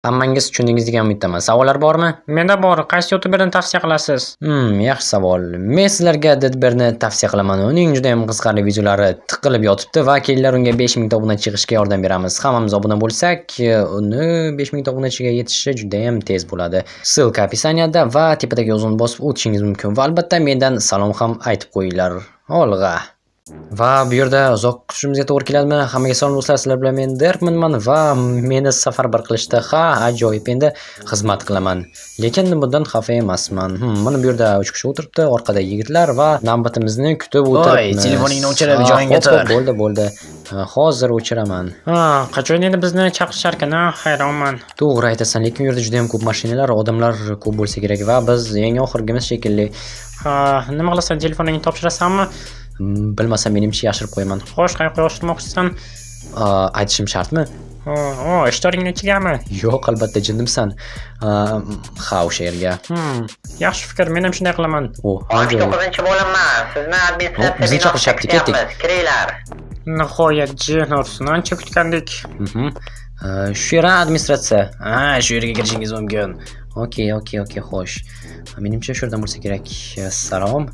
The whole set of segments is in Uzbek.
Hammangiz tushundingiz degan umiddaman. Savollar bormi? Menda bor. Qaysi YouTuberni tavsiya qilasiz? Yaxshi savol. Men sizlarga Didberni tavsiya qilaman. Uning juda ham qiziqarli videolari tiqilib yotibdi va kelinglar unga 5000 ta obunachi chiqishga yordam beramiz. Hammamiz obuna bo'lsak, uni 5000 ta obunachiga yetishi juda ham tez bo'ladi. Ссылка описанияda va tepadagi yozuvni bosib o'tishingiz mumkin. Va albatta mendan salom ham aytib qo'yinglar. Olg'a. Va bu yerda uzoq kutishimizga to'g'ri keladimi? Hammaga salom do'stlar, sizlar bilan men Derkmanman va meni safarbar qilishda ajoyib endi xizmat qilaman. Lekin bundan xafa emasman. Mana bu yerda 3 kishi o'tiribdi, orqada yigitlar va navbatimizni kutib o'tiribmiz. Voy, telefoningni o'chirib joyingga tur. Bo'ldi. Hozir o'chiraman. Qachon endi bizni chaqirishar ekan, hayronman. To'g'ri aytasan, lekin u yerda juda ham ko'p mashinalar, odamlar ko'p bo'lsa kerak va biz eng oxirgimiz shekilli. Nima qilasan, telefoningni topshirasanmi? Bilmasam menimcha yashirib qo'yaman. Xo'sh, qayerga yashirmoqchisan? Aytishim shartmi? Ishtoringni ichigami? Yo'q, albatta jinnimsan. O'sha yerga. Yaxshi fikr, men ham shunday qilaman. 9-bo'limman. Sizni administratsiya Bizni chaqirishyapti, ketdik. Kiringlar. Nihoyat jin ursin, ancha kutgandik. Shu yerda administratsiya. Shu yerga kirishingiz mumkin. Okey, xo'sh. Menimcha shu yerdan bo'lsa kerak. Salom.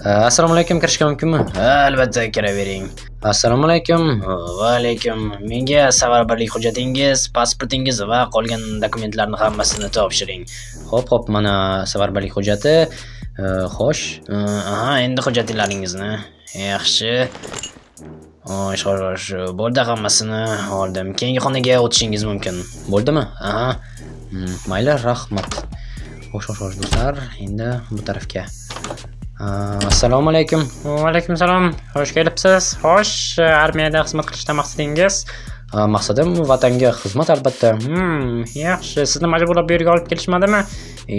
Assalomu alaykum, kirishga mumkinmi? Albatta kiravering. Assalomu alaykum. Va alaykum. Menga safarbarlik hujjatingiz, pasportingiz va qolgan dokumentlarni hammasini topshiring. Xo'p, mana safarbarlik hujjati. Xo'sh. Endi hujjatlaringizni. Yaxshi. Xo'sh, bo'ldi, hammasini oldim. Keyingi xonaga o'tishingiz mumkin. Bo'ldimi? Mayli, rahmat. Xo'sh do'stlar, endi bu tarafga. Assalomu alaykum. Va alaykum salom. Xush kelibsiz. Xo'sh, armiyada xizmat qilishdan maqsadingiz? Maqsadim vatanga xizmat albatta. Yaxshi. Sizni majburlab bu yerga olib kelishmadimi?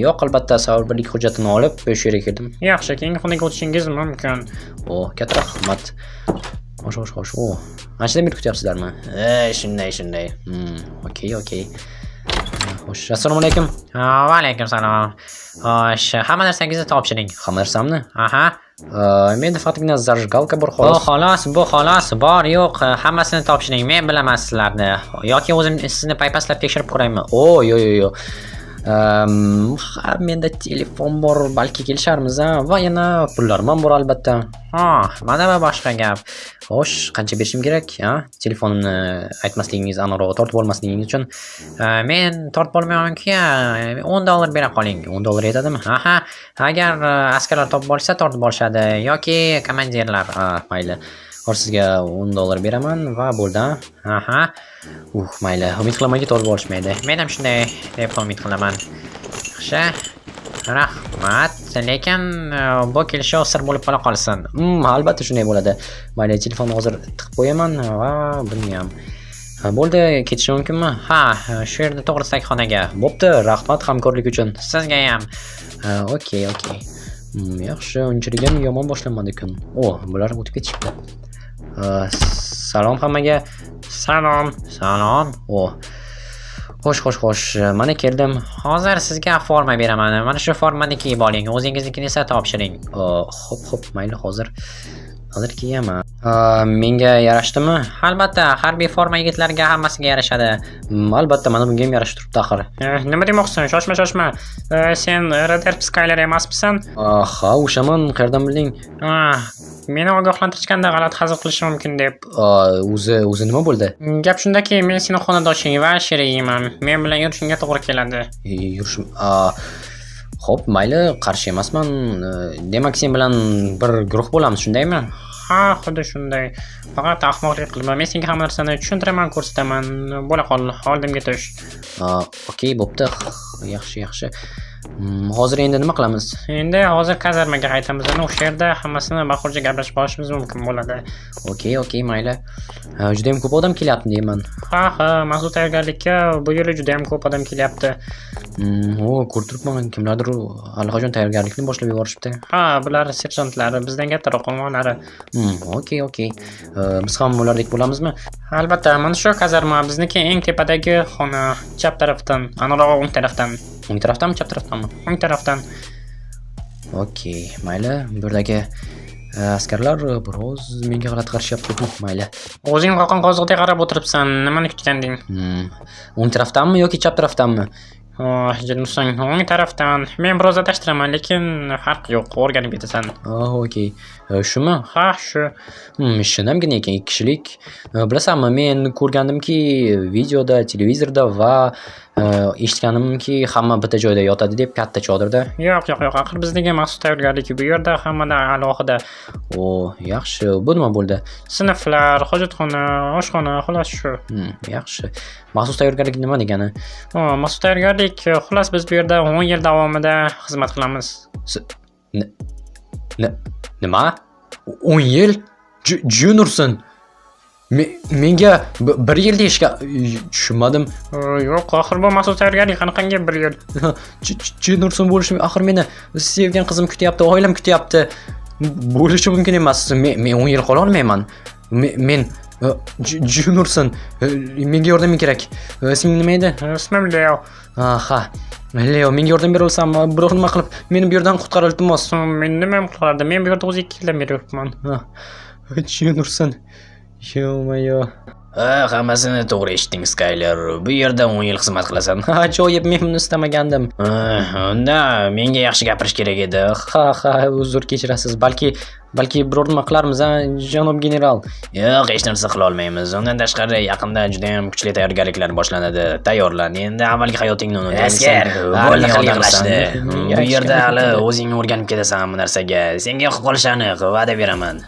Yo'q, albatta safarbarlik hujjatini olib shu yerga keldim. Yaxshi, keyingi xonaga o'tishingiz mumkin. Katta rahmat. Xo'sh. Anchadan beri kutyapsizlarmi? Shunday. Okey. Xo'sh, assalomu alaykum. Va alaykum salom. Xo'sh, hamma narsangizni topshiring. Hamma narsamni? Menda faqatgina zajgalka bor xolos. Bu xolos, bor yo'q, hammasini topshiring. Men bilaman sizlarni. Yoki o'zim sizni paypaslab tekshirib ko'raymi? Yo'q. Menda telefon bor, balki kelisharmiz va yana pullarim ham bor albatta. Mana bu boshqa gap. Xo'sh, qancha berishim kerak? Telefonimni aytmasligingiz, aniqroq tortib olmasligingiz uchun. Men tortib olmayman-ku, $10 bera qoling. $10 yetadimi? Agar askarlar topib olsa, tortib olishadi yoki komandirlar. Mayli. Hozir sizga $10 beraman va bo'ldi. Mayli. Umid qilamanki tortib olishmaydi. Men ham shunday deb umid qilaman. Yaxshi. Rahmat. Lekin bu kelishuv sir bo'lib qolsin. Albatta shunday bo'ladi. Mayli, telefonni hozir tiqib qo'yaman va buni ham. Bo'ldi, ketish mumkinmi? Shu yerda to'g'risidagi xonaga. Bo'pti, rahmat hamkorlik uchun. Sizga ham. Okey. Yaxshi, unchalik ham yomon boshlanmadi-ku. Bular o'tib ketishibdi. Salom hammaga. Salom. Xo'sh, mana keldim. Hozir sizga forma beraman. Mana shu formani kiyib oling, o'zingiznikini esa topshiring. Xo'p, mayli, hozir kiyaman. Menga yarashdimi? Albatta, harbiy forma yigitlarga hammasiga yarashadi. Albatta, mana bunga ham yarashib turibdi axir. Nima demoqchisan? Shoshma. Sen Radar Skyler emasmisan? O'shaman, qayerdan bilding? Meni ogohlantirishganda g'alati hazil qilishim mumkin deb. O'zi nima bo'ldi? Gap shundaki, men seni xonadoshing va sherigingman. Men bilan yurishingga to'g'ri keladi. Yurishim. Xo'p, mayli, qarshi emasman. Demak, sen bilan bir guruh bo'lamiz, shundaymi? Xuddi shunday. Faqat ahmoqlik qilma. Men senga hamma narsani tushuntiraman, ko'rsataman. Bo'la qol, oldimga tush. Okey, bo'pti. Yaxshi. Hozir endi nima qilamiz? Endi hozir kazarmaga qaytamiz. O'sha yerda hammasini bahorcha gaplashib olishimiz mumkin bo'ladi. Okey, mayli. Juda ham ko'p odam kelyapti deyman. Mazkur tayyorgarlikka bu yil juda ham ko'p odam kelyapti. Ko'rib turibman, kimlardir allaqachon tayyorgarlikni boshlab yuborishibdi. Bular serjantlari, bizdan kattaroq qo'monlari. Okey. Biz ham ulardek bo'lamizmi? Albatta, mana shu kazarma bizniki eng tepadagi xona, chap tarafdan, aniqroq o'ng tarafdan. O'ng tarafdanmi, chap tarafdanmi? O'ng tarafdan. Okey, mayli. Bu yerdagi Askarlar biroz menga g'alati qarashyapti. Mayli. O'zing qalqon qoziqdek qarab o'tiribsan. Nimani kutganding? O'ng tarafdanmi yoki chap tarafdanmi? Jinnusang o'ng tarafdan. Men biroz adashtiraman, lekin farq yo'q. O'rganib ketasan. Okey. Shumi? Ha, shu. Shinamgina ekan, 2 kishilik. Bilasanmi, men ko'rgandimki, videoda, televizorda va eshitganimki, hamma bitta joyda yotadi deb, katta chodirda. Yo'q. Axir bizga maxsus tayyorgarlik bu yerda hammada alohida. Yaxshi. Bu nima bo'ldi? Sinflar, hojatxona, oshxona, xolos shu. Yaxshi. Maxsus tayyorgarlik nima degani? Maxsus tayyorgarlik, xolos biz bu yerda 10 yil davomida xizmat qilamiz. Nima? 10 yil? Jun menga 1 yil deyishga tushunmadim. Yo'q, axir bu maxsus tayyorgarlik qanaqangi 1 yil? Jun bo'lishi, axir meni sevgan qizim kutyapti, oilam kutyapti. Bo'lishi mumkin emas. Men 10 yil qola olmayman. Men Jun menga yordaming kerak. Isming nima edi? Ismim Leo. Ha. Leo, menga yordam bera olsanmi? Biror nima qilib meni bu yerdan qutqar iltimos. Men nima qilardi? Men bu yerda 2 yildan beri yuribman. Jun Yo-mayo. Hammasini to'g'ri eshitding, Skyler. Bu yerda 10 yil xizmat qilasan. Ajoyib, men buni istamagandim. Unda menga yaxshi gapirish kerak edi. Ha, uzr kechirasiz. Balki biror nima qilarmiz, janob general. Yo'q, hech narsa qila olmaymiz. Undan tashqari yaqinda juda ham kuchli tayyorgarliklar boshlanadi. Tayyorlan. Endi avvalgi hayotingni unut. Askar, bo'ldi qilganlashdi. Bu yerda hali o'zing o'rganib ketasan bu narsaga. Senga yoqib qolishi aniq, va'da beraman.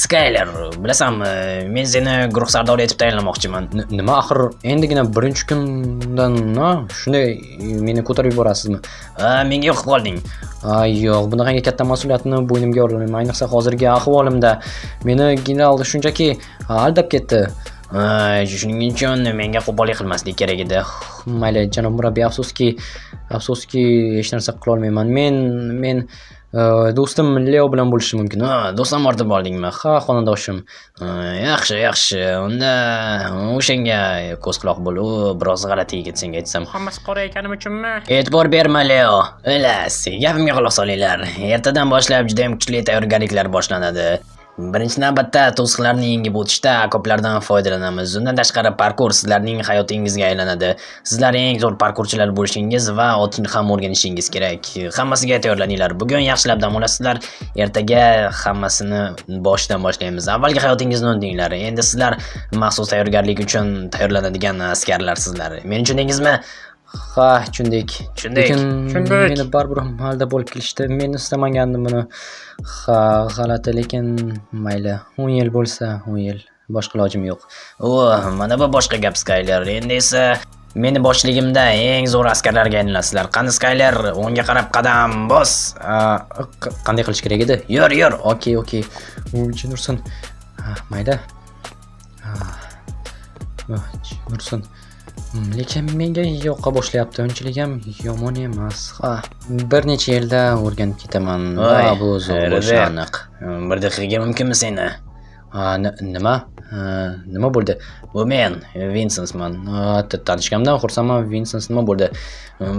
Skyler, bilasanmi, men seni guruh sardori etib tayinlamoqchiman. Nima, axir endigina birinchi kundan, shunday meni ko'tarib yuborasizmi? Menga yoqib qolding. Yo'q, bunaqangi katta mas'uliyatni bo'ynimga olmayman. Ayniqsa hozirgi ahvolimda meni general shunchaki aldab ketdi. Shuning uchun menga qo'pollik qilmaslik kerak edi. Mayli, janob murabbiy, afsuski hech narsa qila olmayman. Men do'stim Leo bilan bo'lishi mumkin. Do'stim ortib oldingmi? Ha, xonandoshim. Yaxshi. Unda o'shanga ko'z quloq bo'l. U biroz g'alati yigit, senga aytsam. Hammasi qora ekanim uchunmi? E'tibor berma, Leo. Elas, gapimga quloq solinglar. Ertadan boshlab juda ham kuchli tayyorgarliklar boshlanadi. Birinchi navbatda to'siqlarni yengib o'tishda okoplardan foydalanamiz. Undan tashqari parkour sizlarning hayotingizga aylanadi. Sizlar eng zo'r parkurchilar bo'lishingiz va otni ham o'rganishingiz kerak. Hammasiga tayyorlaninglar. Bugun yaxshilab dam olasizlar. Ertaga hammasini boshidan boshlaymiz. Avvalgi hayotingizni unutinglar. Endi sizlar maxsus tayyorgarlik uchun tayyorlanadigan askararsizlar. Meni tushundingizmi? Ha, tushundik. Lekin meni baribir aldab olib kelishdi. Men istamagandim buni. Ha, g'alati, lekin mayli. 10 yil bo'lsa, 10 yil. Boshqa ilojim yo'q. Mana bu boshqa gap, Skyler. Endi esa meni boshligimda eng zo'r askarlarga aylanasizlar. Qani Skyler, o'ngga qarab qadam bos. Qanday qilish kerak edi? Yur. Okey. Nursin. Mayda. Nursin. Lekin menga yoqqa boshlayapti. Unchalik ham yomon emas. Bir necha yilda o'rganib ketaman. Bu zo'r bo'lishi aniq. Bir daqiqaga mumkinmi seni? Nima bo'ldi? Bu men, Vincentman. Tanishganimdan xursandman. Vincent, nima bo'ldi?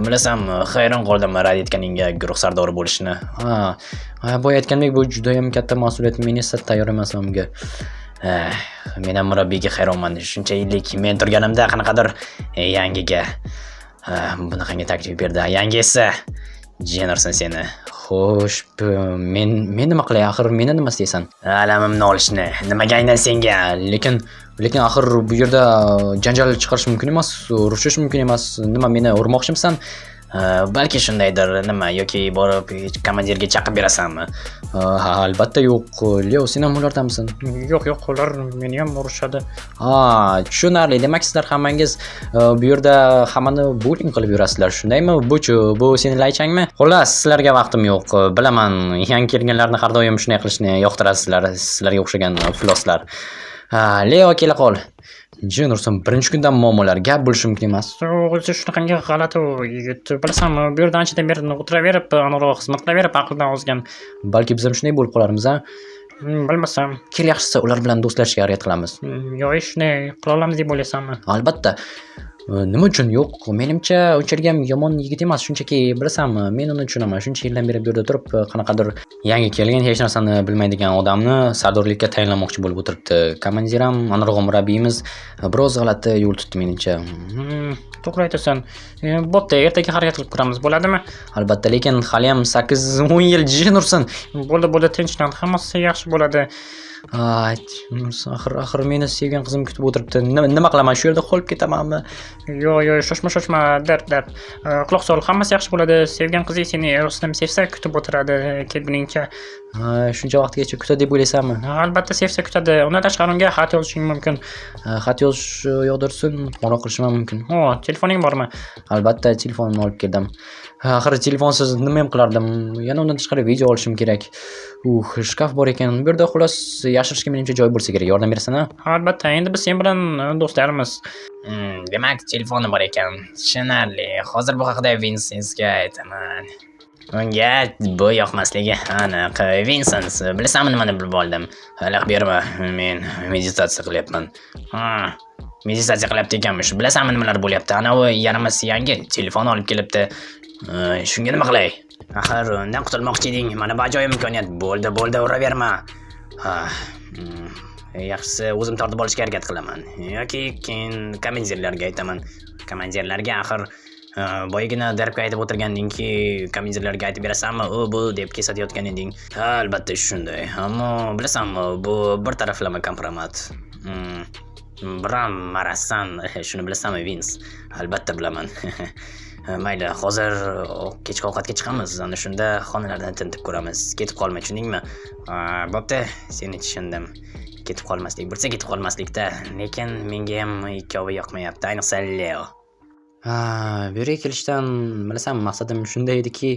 Bilasanmi, hayron qoldim rad etganingga guruh sardori bo'lishini. Boya aytgandek, bu juda ham katta mas'uliyat. Men esa tayyor emasman bunga. Men ham murabbiyga hayronman. Shuncha yillik men turganimda qanaqadir yangiga bunaqangi taklif berdi. Yangi esa Jennerson seni. Xo'sh, men nima qilay? Axir meni nima istaysan? Alamimni olishni. Nimaga aynan senga? Lekin axir bu yerda janjal chiqarish mumkin emas, urushish mumkin emas. Nima, meni urmoqchimisan? Balki shundaydir. Nima, yoki borib komandirga chaqib berasanmi? Albatta yo'q. Leo, sen ham ulardanmisan? Yo'q, ular meni ham urishadi. Tushunarli. Demak, sizlar hammangiz bu yerda hammani bowling qilib yurasizlar, shundaymi? Bu sening laychangmi? Xullas, sizlarga vaqtim yo'q. Bilaman, yangi kelganlarni har doim shunday qilishni yoqtirasizlar, sizlarga o'xshagan floslar. Leo, kela qol. Jennerson, birinchi kundan muammolar, gap bo'lishi mumkin emas. O'zi shunaqangi g'alati yigit. Bilasanmi, bu yerda anchadan beri o'tiraverib, aniqroq xizmat qilaverib, aqldan ozgan. Balki biz ham shunday bo'lib qolarmiz, Bilmasam. Kel, yaxshisi ular bilan do'stlashishga harakat qilamiz. Yo'q, shunday qila olamiz deb o'ylaysanmi? Albatta. Nima uchun yo'q? Menimcha unchalik ham yomon yigit emas, shunchaki bilasanmi, men uni tushunaman. Shuncha yildan beri bu yerda turib, qanaqadir yangi kelgan, hech narsani bilmaydigan odamni sardorlikka tayinlamoqchi bo'lib o'tiribdi. Komandir ham, anarg'on murabbiyimiz biroz g'alati yo'l tutdi menimcha. To'g'ri aytasan. Bo'pti, ertaga harakat qilib ko'ramiz, bo'ladimi? Albatta, lekin hali ham 8-10 yil jishin ursin. Bo'ldi, tinchlan, hammasi yaxshi bo'ladi. Axir meni sevgan qizim kutib o'tiribdi. Nima qilaman? Shu yerda qolib ketamanmi? Yo'q, shoshma, dard. Quloq sol, hammasi yaxshi bo'ladi. Sevgan qizing seni rostdan sevsa kutib o'tiradi, kelguningcha. Shuncha vaqtgacha kutadi deb o'ylaysanmi? Albatta sevsa kutadi. Undan tashqari unga xat yozishing mumkin. Xat yozish yo'qdirsin, qo'ng'iroq qilishim ham mumkin. Telefoning bormi? Albatta, telefonimni olib keldim. Axir telefonsiz nima ham qilardim? Yana undan tashqari video olishim kerak. Shkaf bor ekan. Bu yerda xullas yashirishga menimcha joy bo'lsa kerak. Yordam berasan-a? Albatta, endi biz sen bilan do'stlarmiz. Demak, telefoni bor ekan. Tushunarli. Hozir bu haqida Vinsensga aytaman. Unga bu yoqmasligi aniq. Vinsens, bilasanmi nimani bilib oldim? Hali berma. Men meditatsiya qilyapman. Meditatsiya qilyapti ekanmish. Bilasanmi nimalar bo'lyapti? Ana u yaramasi yangi telefon olib kelibdi. Shunga nima qilay? Axir undan qutulmoqchi eding. Mana bu ajoyib imkoniyat. Bo'ldi, uraverma. Yaxshisi o'zim tortib olishga harakat qilaman. Yoki keyin komandirlarga aytaman. Komandirlarga axir boyagina darbga aytib o'tirgandingki, komandirlarga aytib berasanmi, u bu deb kesatayotgan eding. Albatta shunday. Ammo bilasanmi, bu bir taraflama kompromat. Biram marasan, shuni bilasanmi, Vins? Albatta bilaman. Mayli, hozir kechki ovqatga chiqamiz. Ana shunda xonalardan tintib ko'ramiz. Ketib qolma, tushundingmi? Bo'pti, seni tushundim. Ketib qolmaslik bo'lsa ketib qolmaslikda, lekin menga ham ikkovi yoqmayapti, ayniqsa Leo. Bu yerga kelishdan bilasanmi, maqsadim shunday ediki,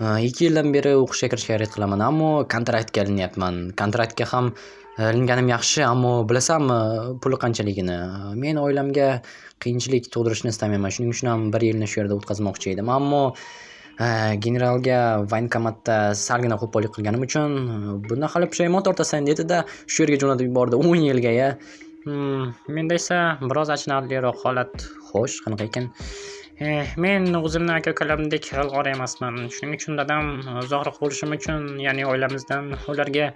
2 yildan beri o'qishga kirishga harakat qilaman, ammo kontraktga ilinyapman. Kontraktga ham ilinganim yaxshi, ammo bilasanmi, puli qanchaligini? Men oilamga qiyinchilik tug'dirishni istamayman. Shuning uchun ham 1 yilni shu yerda o'tkazmoqchi edim, ammo generalga voyinkomatda salgina qo'pollik qilganim uchun bundan hali pushaymon tortasan dedi-da, shu yerga jo'natib yubordi 10 yilga. Menda esa biroz achinarliroq holat. Xo'sh, qanaqa ekan? Men o'zimni aka-ukalarimdek g'ilg'or emasman. Shuning uchun dadam uzoqroq bo'lishim uchun, ya'ni oilamizdan ularga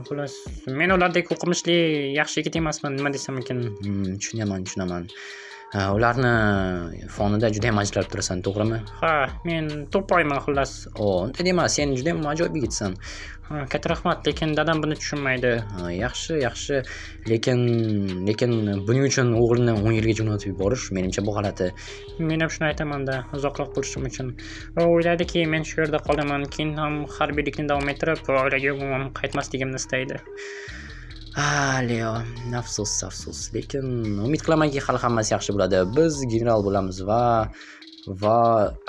xullas, men ulardek o'qimishli yaxshi yigit emasman, nima desam ekan. Tushunaman. Ularni fonida juda ham ajralib turasan, to'g'rimi? Ha, men to'ppoyman xullas. Unday dema, sen juda ham ajoyib yigitsan. Katta rahmat, lekin dadam buni tushunmaydi. Yaxshi, lekin buning uchun o'g'lini 10 yilga jo'natib yuborish menimcha bu g'alati. Men ham shuni aytaman-da, uzoqroq bo'lishim uchun. U o'ylaydiki, men shu yerda qolaman, keyin ham harbiylikni davom ettirib, oilaga umuman qaytmasligimni istaydi. Leo, afsus, lekin umid qilamanki hali hammasi yaxshi bo'ladi. Biz general bo'lamiz va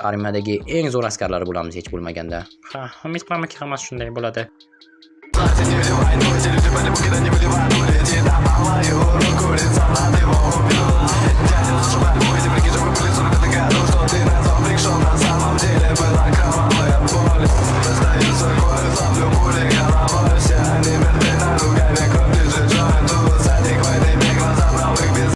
armiyadagi eng zo'r askarlar bo'lamiz hech bo'lmaganda. Ha, umid qilamanki hammasi shunday bo'ladi. Не выливай, руку лица на его, руку лица на его убил.